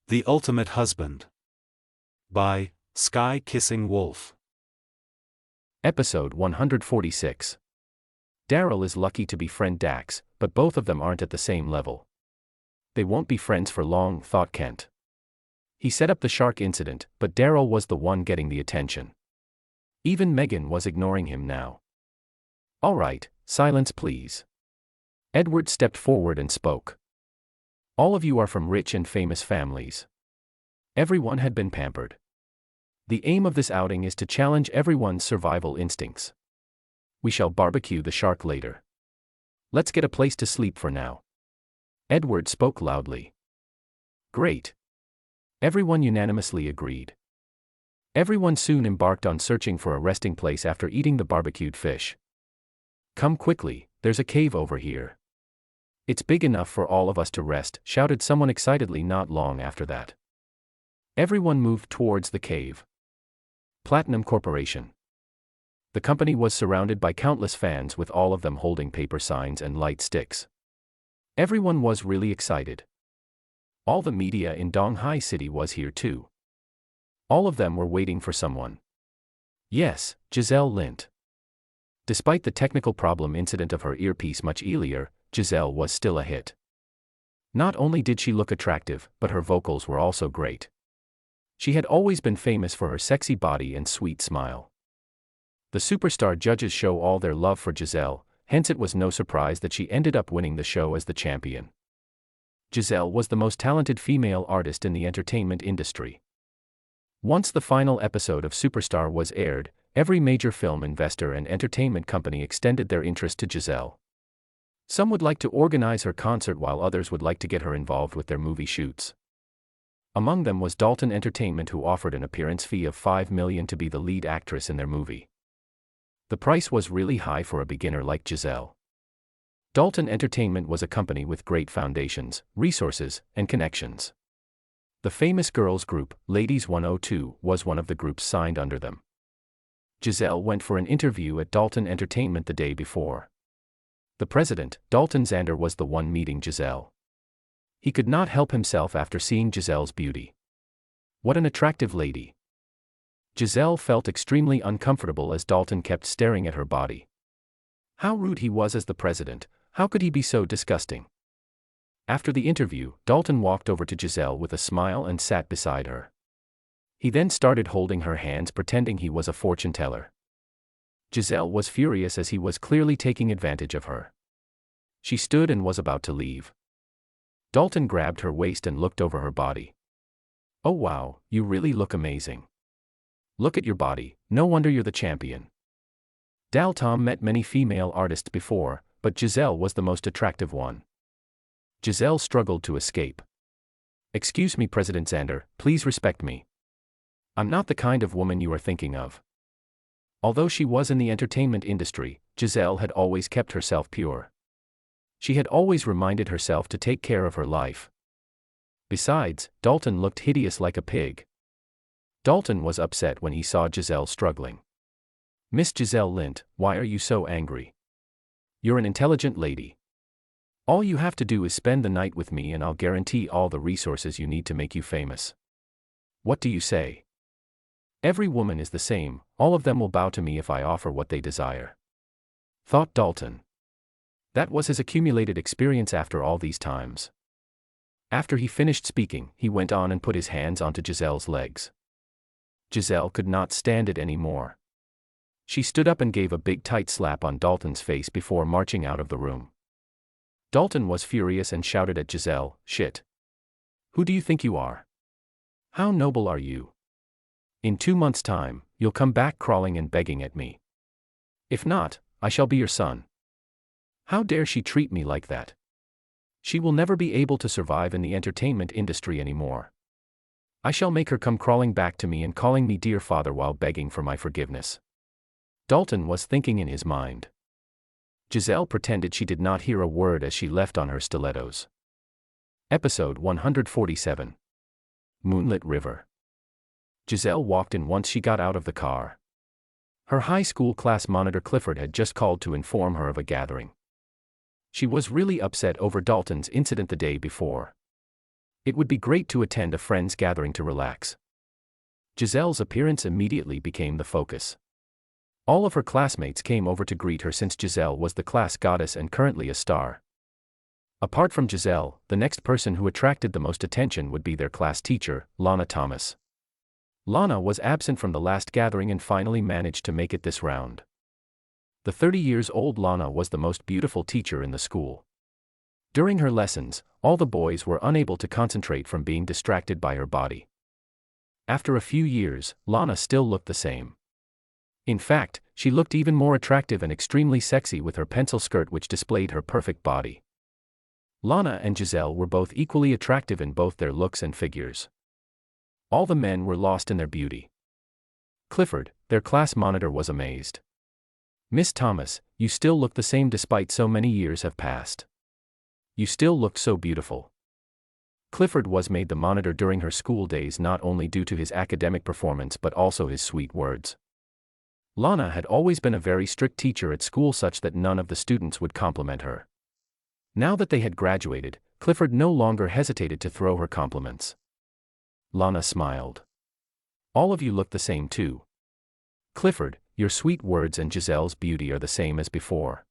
The Ultimate Husband. By Sky Kissing Wolf. Episode 146. Daryl is lucky to befriend Dax, but both of them aren't at the same level. They won't be friends for long, thought Kent. He set up the shark incident, but Daryl was the one getting the attention. Even Megan was ignoring him now. "All right, silence please." Edward stepped forward and spoke. "All of you are from rich and famous families. Everyone had been pampered. The aim of this outing is to challenge everyone's survival instincts. We shall barbecue the shark later. Let's get a place to sleep for now." Edward spoke loudly. Great. Everyone unanimously agreed. Everyone soon embarked on searching for a resting place after eating the barbecued fish. "Come quickly, there's a cave over here. It's big enough for all of us to rest," shouted someone excitedly not long after that. Everyone moved towards the cave. Platinum Corporation. The company was surrounded by countless fans, with all of them holding paper signs and light sticks. Everyone was really excited. All the media in Donghai City was here too. All of them were waiting for someone. Yes, Giselle Lint. Despite the technical problem incident of her earpiece much earlier, Giselle was still a hit. Not only did she look attractive, but her vocals were also great. She had always been famous for her sexy body and sweet smile. The superstar judges show all their love for Giselle, hence it was no surprise that she ended up winning the show as the champion. Giselle was the most talented female artist in the entertainment industry. Once the final episode of Superstar was aired, every major film investor and entertainment company extended their interest to Giselle. Some would like to organize her concert, while others would like to get her involved with their movie shoots. Among them was Dalton Entertainment, who offered an appearance fee of $5 million to be the lead actress in their movie. The price was really high for a beginner like Giselle. Dalton Entertainment was a company with great foundations, resources, and connections. The famous girls group, Ladies 102, was one of the groups signed under them. Giselle went for an interview at Dalton Entertainment the day before. The president, Dalton Zander, was the one meeting Giselle. He could not help himself after seeing Giselle's beauty. What an attractive lady. Giselle felt extremely uncomfortable as Dalton kept staring at her body. How rude he was as the president. How could he be so disgusting? After the interview, Dalton walked over to Giselle with a smile and sat beside her. He then started holding her hands, pretending he was a fortune teller. Giselle was furious as he was clearly taking advantage of her. She stood and was about to leave. Dalton grabbed her waist and looked over her body. "Oh wow, you really look amazing. Look at your body, no wonder you're the champion." Dalton met many female artists before, but Giselle was the most attractive one. Giselle struggled to escape. "Excuse me, President Zander, please respect me. I'm not the kind of woman you are thinking of." Although she was in the entertainment industry, Giselle had always kept herself pure. She had always reminded herself to take care of her life. Besides, Dalton looked hideous like a pig. Dalton was upset when he saw Giselle struggling. "Miss Giselle Lint, why are you so angry? You're an intelligent lady. All you have to do is spend the night with me and I'll guarantee all the resources you need to make you famous. What do you say? Every woman is the same, all of them will bow to me if I offer what they desire," thought Dalton. That was his accumulated experience after all these times. After he finished speaking, he went on and put his hands onto Giselle's legs. Giselle could not stand it anymore. She stood up and gave a big tight slap on Dalton's face before marching out of the room. Dalton was furious and shouted at Giselle, "Shit. Who do you think you are? How noble are you? In 2 months' time, you'll come back crawling and begging at me. If not, I shall be your son. How dare she treat me like that? She will never be able to survive in the entertainment industry anymore. I shall make her come crawling back to me and calling me dear father while begging for my forgiveness." Dalton was thinking in his mind. Giselle pretended she did not hear a word as she left on her stilettos. Episode 147. Moonlit River. Giselle walked in once she got out of the car. Her high school class monitor Clifford had just called to inform her of a gathering. She was really upset over Dalton's incident the day before. It would be great to attend a friend's gathering to relax. Giselle's appearance immediately became the focus. All of her classmates came over to greet her since Giselle was the class goddess and currently a star. Apart from Giselle, the next person who attracted the most attention would be their class teacher, Lana Thomas. Lana was absent from the last gathering and finally managed to make it this round. The 30-years-old Lana was the most beautiful teacher in the school. During her lessons, all the boys were unable to concentrate from being distracted by her body. After a few years, Lana still looked the same. In fact, she looked even more attractive and extremely sexy with her pencil skirt which displayed her perfect body. Lana and Giselle were both equally attractive in both their looks and figures. All the men were lost in their beauty. Clifford, their class monitor, was amazed. "Miss Thomas, you still look the same despite so many years have passed. You still look so beautiful." Clifford was made the monitor during her school days not only due to his academic performance but also his sweet words. Lana had always been a very strict teacher at school such that none of the students would compliment her. Now that they had graduated, Clifford no longer hesitated to throw her compliments. Lana smiled. "All of you look the same too. Clifford, your sweet words and Giselle's beauty are the same as before."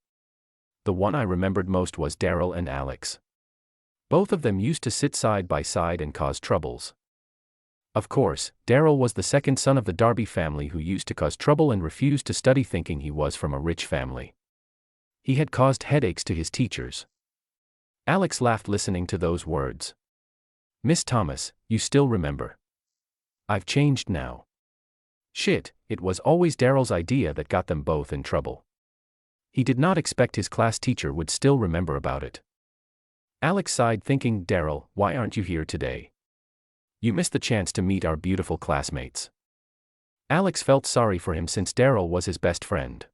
The one I remembered most was Daryl and Alex. Both of them used to sit side by side and cause troubles. Of course, Daryl was the second son of the Darby family who used to cause trouble and refused to study thinking he was from a rich family. He had caused headaches to his teachers. Alex laughed listening to those words. "Miss Thomas, you still remember. I've changed now." Shit, it was always Daryl's idea that got them both in trouble. He did not expect his class teacher would still remember about it. Alex sighed thinking, "Daryl, why aren't you here today? You missed the chance to meet our beautiful classmates." Alex felt sorry for him since Daryl was his best friend.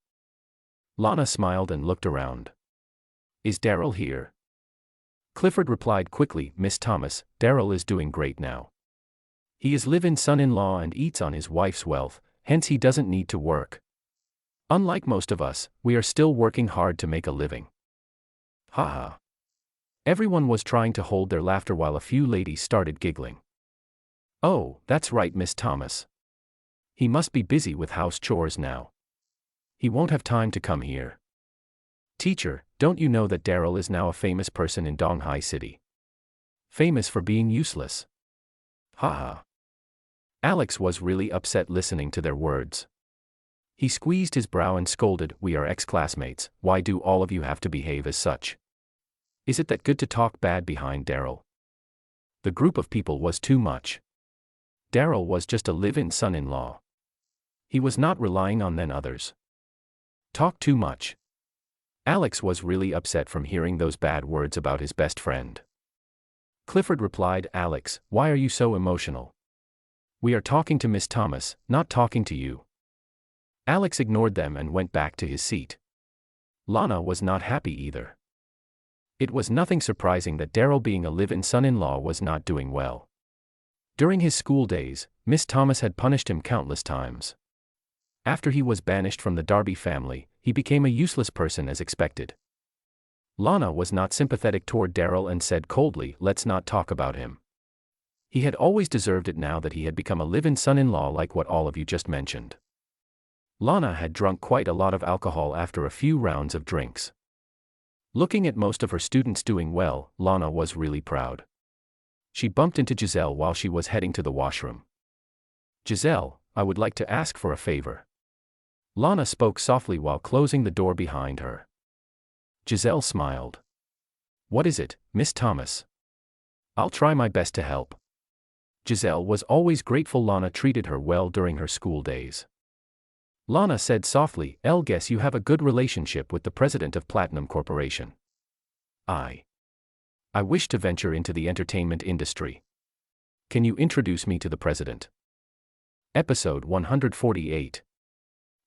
Lana smiled and looked around. "Is Daryl here?" Clifford replied quickly, "Miss Thomas, Daryl is doing great now. He is live-in son-in-law and eats on his wife's wealth, hence he doesn't need to work. Unlike most of us, we are still working hard to make a living." Haha. Everyone was trying to hold their laughter while a few ladies started giggling. "Oh, that's right, Miss Thomas. He must be busy with house chores now. He won't have time to come here. Teacher, don't you know that Daryl is now a famous person in Donghai City? Famous for being useless." Haha. Alex was really upset listening to their words. He squeezed his brow and scolded, "We are ex-classmates, why do all of you have to behave as such? Is it that good to talk bad behind Daryl?" The group of people was too much. Daryl was just a live-in son-in-law. He was not relying on then others. Talk too much. Alex was really upset from hearing those bad words about his best friend. Clifford replied, "Alex, why are you so emotional? We are talking to Miss Thomas, not talking to you." Alex ignored them and went back to his seat. Lana was not happy either. It was nothing surprising that Daryl, being a live-in son-in-law, was not doing well. During his school days, Miss Thomas had punished him countless times. After he was banished from the Darby family, he became a useless person as expected. Lana was not sympathetic toward Daryl and said coldly, "Let's not talk about him. He had always deserved it now that he had become a live-in son-in-law like what all of you just mentioned." Lana had drunk quite a lot of alcohol after a few rounds of drinks. Looking at most of her students doing well, Lana was really proud. She bumped into Giselle while she was heading to the washroom. "Giselle, I would like to ask for a favor." Lana spoke softly while closing the door behind her. Giselle smiled. "What is it, Miss Thomas?" "I'll try my best to help." Giselle was always grateful Lana treated her well during her school days. Lana said softly, "Guess you have a good relationship with the president of Platinum Corporation." I wish to venture into the entertainment industry. Can you introduce me to the president?" Episode 148.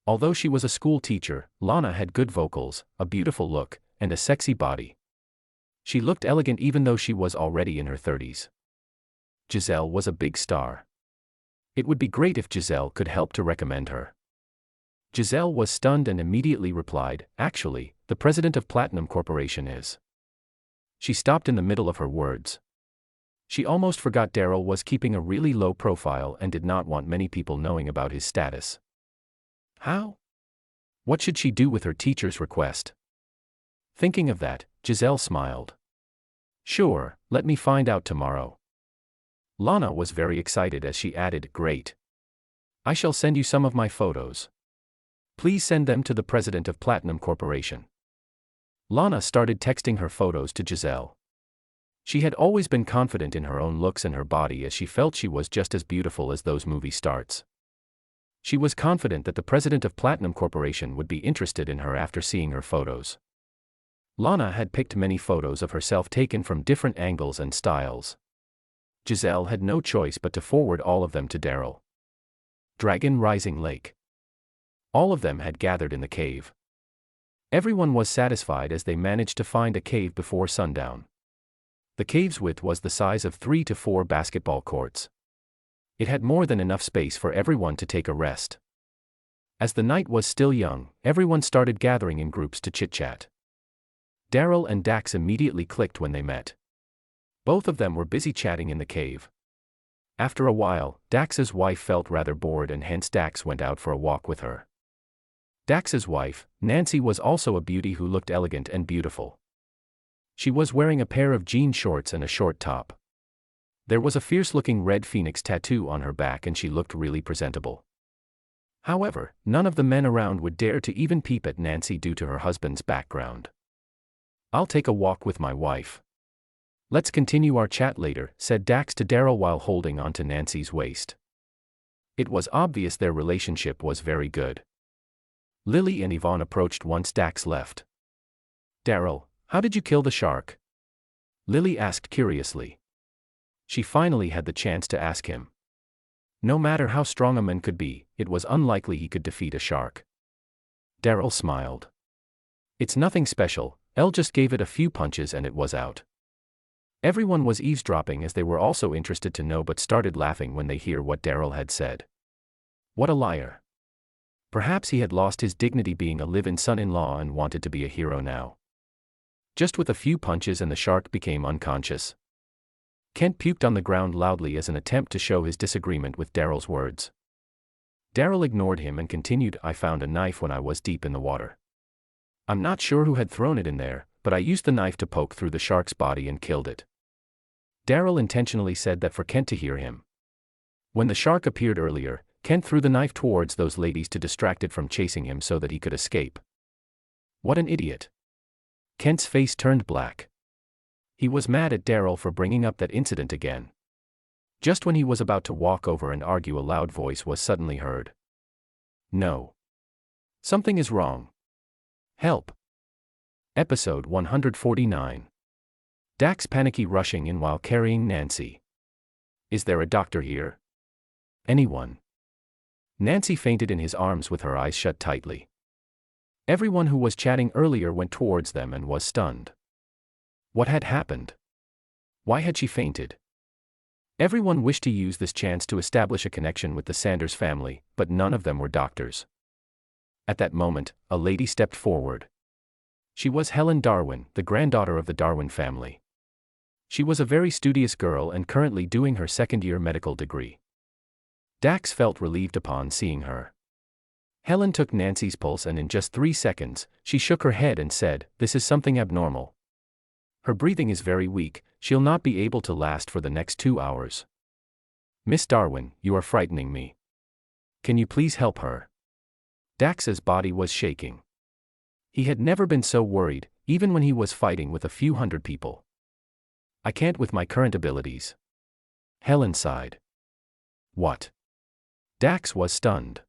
Although she was a school teacher, Lana had good vocals, a beautiful look, and a sexy body. She looked elegant even though she was already in her 30s. Giselle was a big star. It would be great if Giselle could help to recommend her. Giselle was stunned and immediately replied, "Actually, the president of Platinum Corporation is." She stopped in the middle of her words. She almost forgot Daryl was keeping a really low profile and did not want many people knowing about his status. How? What should she do with her teacher's request? Thinking of that, Giselle smiled. Sure, let me find out tomorrow. Lana was very excited as she added, great. I shall send you some of my photos. Please send them to the president of Platinum Corporation. Lana started texting her photos to Giselle. She had always been confident in her own looks and her body, as she felt she was just as beautiful as those movie stars. She was confident that the president of Platinum Corporation would be interested in her after seeing her photos. Lana had picked many photos of herself taken from different angles and styles. Giselle had no choice but to forward all of them to Daryl. Dragon Rising Lake. All of them had gathered in the cave. Everyone was satisfied as they managed to find a cave before sundown. The cave's width was the size of 3 to 4 basketball courts. It had more than enough space for everyone to take a rest. As the night was still young, everyone started gathering in groups to chit-chat. Daryl and Dax immediately clicked when they met. Both of them were busy chatting in the cave. After a while, Dax's wife felt rather bored and hence Dax went out for a walk with her. Dax's wife, Nancy, was also a beauty who looked elegant and beautiful. She was wearing a pair of jean shorts and a short top. There was a fierce-looking red phoenix tattoo on her back and she looked really presentable. However, none of the men around would dare to even peep at Nancy due to her husband's background. I'll take a walk with my wife. Let's continue our chat later, said Dax to Daryl while holding onto Nancy's waist. It was obvious their relationship was very good. Lily and Yvonne approached once Dax left. Daryl, how did you kill the shark? Lily asked curiously. She finally had the chance to ask him. No matter how strong a man could be, it was unlikely he could defeat a shark. Daryl smiled. It's nothing special, Elle just gave it a few punches and it was out. Everyone was eavesdropping as they were also interested to know but started laughing when they hear what Daryl had said. What a liar. Perhaps he had lost his dignity being a live-in son-in-law and wanted to be a hero now. Just with a few punches and the shark became unconscious. Kent puked on the ground loudly as an attempt to show his disagreement with Daryl's words. Daryl ignored him and continued, I found a knife when I was deep in the water. I'm not sure who had thrown it in there, but I used the knife to poke through the shark's body and killed it. Daryl intentionally said that for Kent to hear him. When the shark appeared earlier, Kent threw the knife towards those ladies to distract it from chasing him so that he could escape. What an idiot. Kent's face turned black. He was mad at Daryl for bringing up that incident again. Just when he was about to walk over and argue, a loud voice was suddenly heard. No. Something is wrong. Help. Episode 149. Dax panicky rushing in while carrying Nancy. Is there a doctor here? Anyone? Nancy fainted in his arms with her eyes shut tightly. Everyone who was chatting earlier went towards them and was stunned. What had happened? Why had she fainted? Everyone wished to use this chance to establish a connection with the Sanders family, but none of them were doctors. At that moment, a lady stepped forward. She was Helen Darwin, the granddaughter of the Darwin family. She was a very studious girl and currently doing her second-year medical degree. Dax felt relieved upon seeing her. Helen took Nancy's pulse and in just 3 seconds, she shook her head and said, "This is something abnormal. Her breathing is very weak, she'll not be able to last for the next 2 hours. Miss Darwin, you are frightening me. Can you please help her?" Dax's body was shaking. He had never been so worried, even when he was fighting with a few hundred people. I can't with my current abilities. Helen sighed. What? Dax was stunned.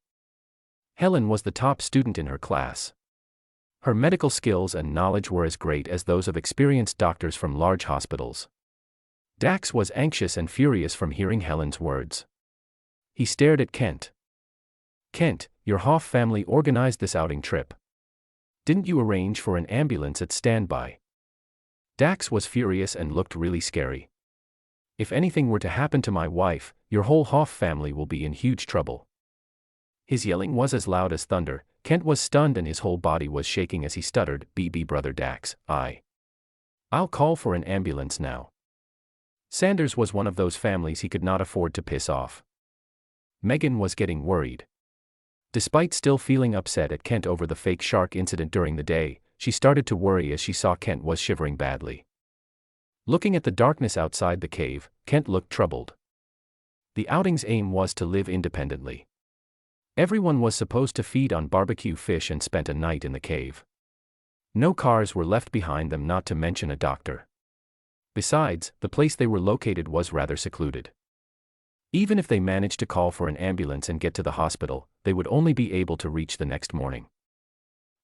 Helen was the top student in her class. Her medical skills and knowledge were as great as those of experienced doctors from large hospitals. Dax was anxious and furious from hearing Helen's words. He stared at Kent. Kent, your Hoff family organized this outing trip. Didn't you arrange for an ambulance at standby? Dax was furious and looked really scary. If anything were to happen to my wife, your whole Hoff family will be in huge trouble. His yelling was as loud as thunder. Kent was stunned and his whole body was shaking as he stuttered, "BB brother Dax, I'll call for an ambulance now." Sanders was one of those families he could not afford to piss off. Megan was getting worried. Despite still feeling upset at Kent over the fake shark incident during the day, she started to worry as she saw Kent was shivering badly. Looking at the darkness outside the cave, Kent looked troubled. The outing's aim was to live independently. Everyone was supposed to feed on barbecue fish and spent a night in the cave. No cars were left behind them, not to mention a doctor. Besides, the place they were located was rather secluded. Even if they managed to call for an ambulance and get to the hospital, they would only be able to reach the next morning.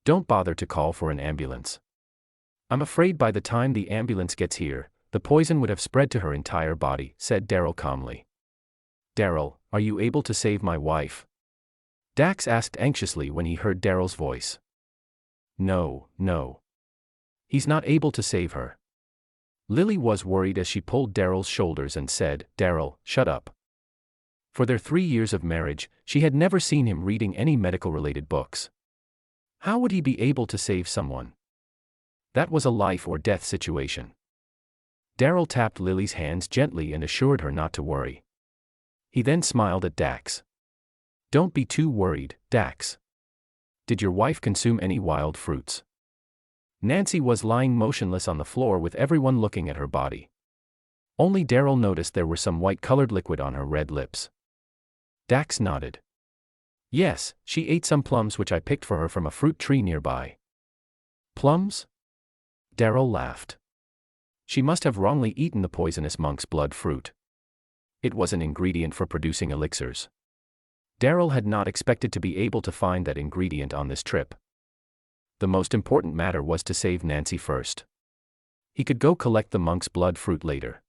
Don't bother to call for an ambulance. I'm afraid by the time the ambulance gets here, the poison would have spread to her entire body, said Daryl calmly. Daryl, are you able to save my wife? Dax asked anxiously when he heard Daryl's voice. No. He's not able to save her. Lily was worried as she pulled Daryl's shoulders and said, Daryl, shut up. For their 3 years of marriage, she had never seen him reading any medical-related books. How would he be able to save someone? That was a life-or-death situation. Daryl tapped Lily's hands gently and assured her not to worry. He then smiled at Dax. Don't be too worried, Dax. Did your wife consume any wild fruits? Nancy was lying motionless on the floor with everyone looking at her body. Only Daryl noticed there were some white-colored liquid on her red lips. Dax nodded. Yes, she ate some plums which I picked for her from a fruit tree nearby. Plums? Daryl laughed. She must have wrongly eaten the poisonous monk's blood fruit. It was an ingredient for producing elixirs. Daryl had not expected to be able to find that ingredient on this trip. The most important matter was to save Nancy first. He could go collect the monk's blood fruit later.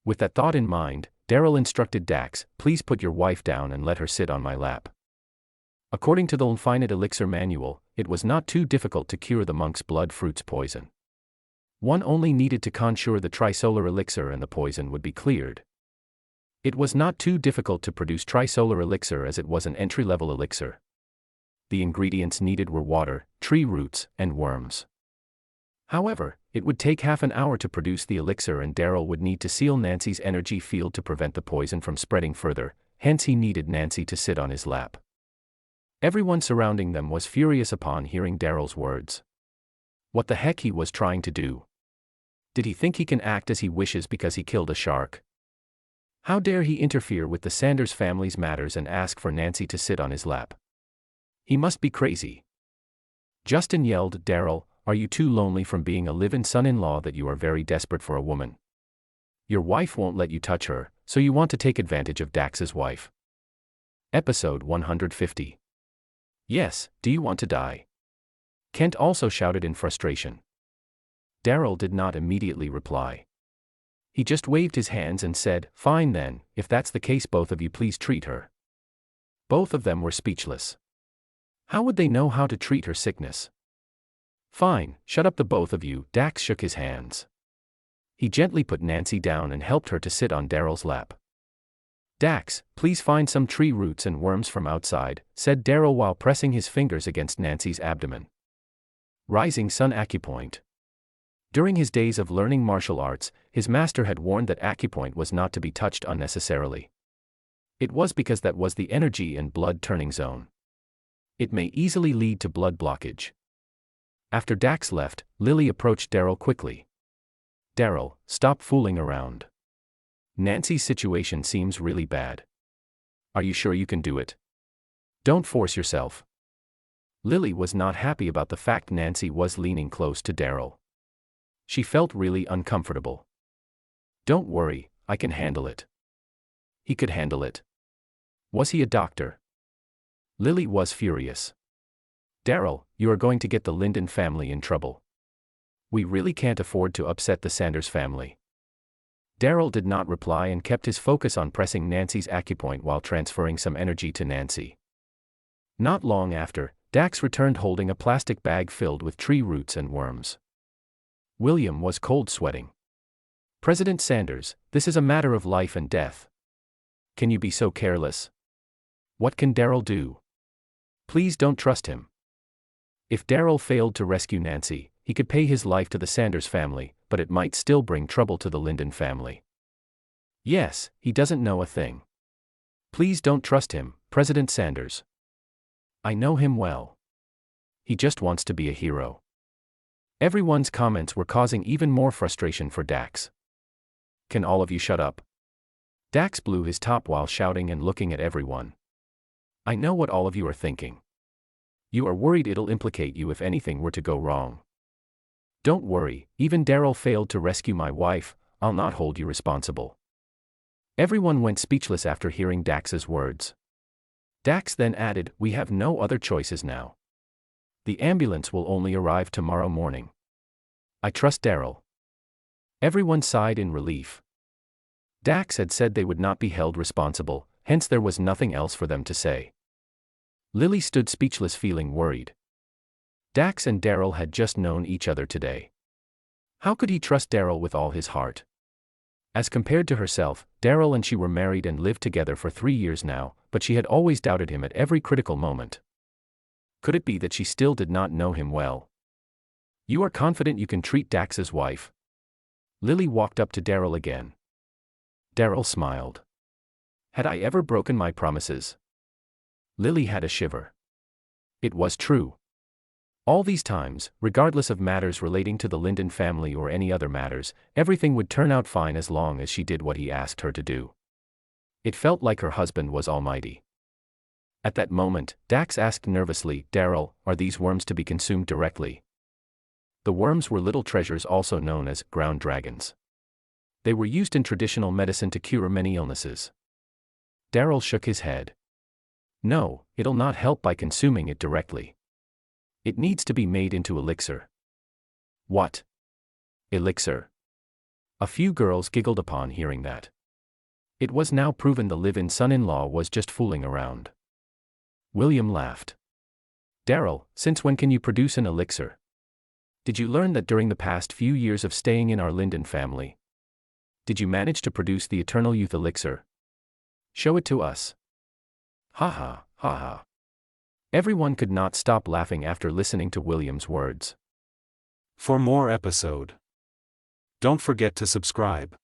With that thought in mind, Daryl instructed Dax, please put your wife down and let her sit on my lap. According to the Infinite Elixir Manual, it was not too difficult to cure the monk's blood fruit's poison. One only needed to conjure the trisolar elixir and the poison would be cleared. It was not too difficult to produce trisolar elixir as it was an entry-level elixir. The ingredients needed were water, tree roots, and worms. However, it would take half an hour to produce the elixir and Daryl would need to seal Nancy's energy field to prevent the poison from spreading further, hence he needed Nancy to sit on his lap. Everyone surrounding them was furious upon hearing Daryl's words. What the heck he was trying to do? Did he think he can act as he wishes because he killed a shark? How dare he interfere with the Sanders family's matters and ask for Nancy to sit on his lap? He must be crazy. Justin yelled, Daryl, are you too lonely from being a live-in son-in-law that you are very desperate for a woman? Your wife won't let you touch her, so you want to take advantage of Dax's wife. Episode 150. Yes, do you want to die? Kent also shouted in frustration. Daryl did not immediately reply. He just waved his hands and said, fine then, if that's the case both of you please treat her. Both of them were speechless. How would they know how to treat her sickness? Fine, shut up the both of you, Dax shook his hands. He gently put Nancy down and helped her to sit on Daryl's lap. Dax, please find some tree roots and worms from outside, said Daryl while pressing his fingers against Nancy's abdomen. Rising Sun Acupoint. During his days of learning martial arts, his master had warned that acupoint was not to be touched unnecessarily. It was because that was the energy and blood turning zone. It may easily lead to blood blockage. After Dax left, Lily approached Daryl quickly. Daryl, stop fooling around. Nancy's situation seems really bad. Are you sure you can do it? Don't force yourself. Lily was not happy about the fact Nancy was leaning close to Daryl. She felt really uncomfortable. Don't worry, I can handle it. He could handle it. Was he a doctor? Lily was furious. Daryl, you are going to get the Linden family in trouble. We really can't afford to upset the Sanders family. Daryl did not reply and kept his focus on pressing Nancy's acupoint while transferring some energy to Nancy. Not long after, Dax returned holding a plastic bag filled with tree roots and worms. William was cold sweating. President Sanders, this is a matter of life and death. Can you be so careless? What can Daryl do? Please don't trust him. If Daryl failed to rescue Nancy, he could pay his life to the Sanders family, but it might still bring trouble to the Linden family. Yes, he doesn't know a thing. Please don't trust him, President Sanders. I know him well. He just wants to be a hero. Everyone's comments were causing even more frustration for Dax. Can all of you shut up? Dax blew his top while shouting and looking at everyone. I know what all of you are thinking. You are worried it'll implicate you if anything were to go wrong. Don't worry, even Daryl failed to rescue my wife, I'll not hold you responsible. Everyone went speechless after hearing Dax's words. Dax then added, we have no other choices now. The ambulance will only arrive tomorrow morning. I trust Daryl. Everyone sighed in relief. Dax had said they would not be held responsible, hence there was nothing else for them to say. Lily stood speechless, feeling worried. Dax and Daryl had just known each other today. How could he trust Daryl with all his heart? As compared to herself, Daryl and she were married and lived together for 3 years now, but she had always doubted him at every critical moment. Could it be that she still did not know him well? You are confident you can treat Dax's wife? Lily walked up to Daryl again. Daryl smiled. Had I ever broken my promises? Lily had a shiver. It was true. All these times, regardless of matters relating to the Linden family or any other matters, everything would turn out fine as long as she did what he asked her to do. It felt like her husband was almighty. At that moment, Dax asked nervously, Daryl, are these worms to be consumed directly? The worms were little treasures also known as ground dragons. They were used in traditional medicine to cure many illnesses. Daryl shook his head. No, it'll not help by consuming it directly. It needs to be made into elixir. What? Elixir? A few girls giggled upon hearing that. It was now proven the live-in son-in-law was just fooling around. William laughed. Daryl, since when can you produce an elixir? Did you learn that during the past few years of staying in our Linden family? Did you manage to produce the eternal youth elixir? Show it to us. Ha ha, ha ha. Everyone could not stop laughing after listening to William's words. For more episode, don't forget to subscribe.